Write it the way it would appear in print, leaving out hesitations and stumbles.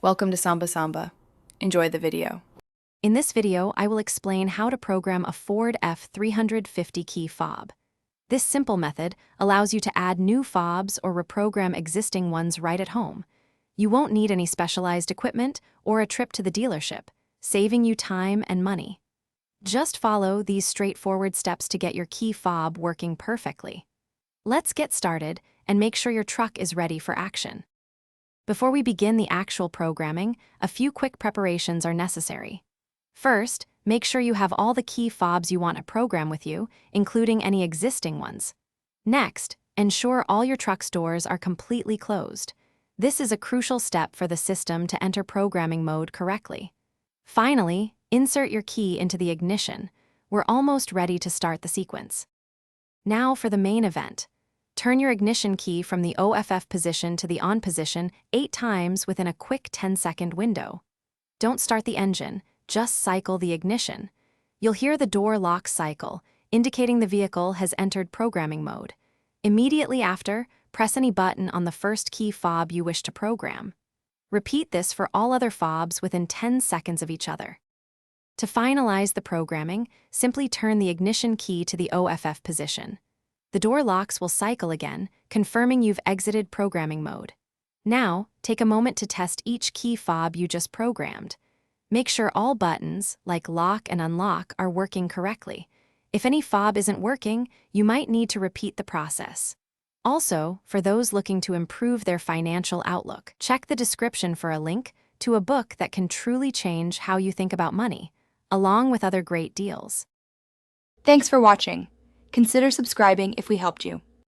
Welcome to Samba Samba. Enjoy the video. In this video, I will explain how to program a Ford F-350 key fob. This simple method allows you to add new fobs or reprogram existing ones right at home. You won't need any specialized equipment or a trip to the dealership, saving you time and money. Just follow these straightforward steps to get your key fob working perfectly. Let's get started and make sure your truck is ready for action. Before we begin the actual programming, a few quick preparations are necessary. First, make sure you have all the key fobs you want to program with you, including any existing ones. Next, ensure all your truck's doors are completely closed. This is a crucial step for the system to enter programming mode correctly. Finally, insert your key into the ignition. We're almost ready to start the sequence. Now for the main event. Turn your ignition key from the OFF position to the on position 8 times within a quick 10-second window. Don't start the engine, just cycle the ignition. You'll hear the door lock cycle, indicating the vehicle has entered programming mode. Immediately after, press any button on the first key fob you wish to program. Repeat this for all other fobs within 10 seconds of each other. To finalize the programming, simply turn the ignition key to the OFF position. The door locks will cycle again, confirming you've exited programming mode. Now, take a moment to test each key fob you just programmed. Make sure all buttons, like lock and unlock, are working correctly. If any fob isn't working, you might need to repeat the process. Also, for those looking to improve their financial outlook, check the description for a link to a book that can truly change how you think about money, along with other great deals. Thanks for watching. Consider subscribing if we helped you.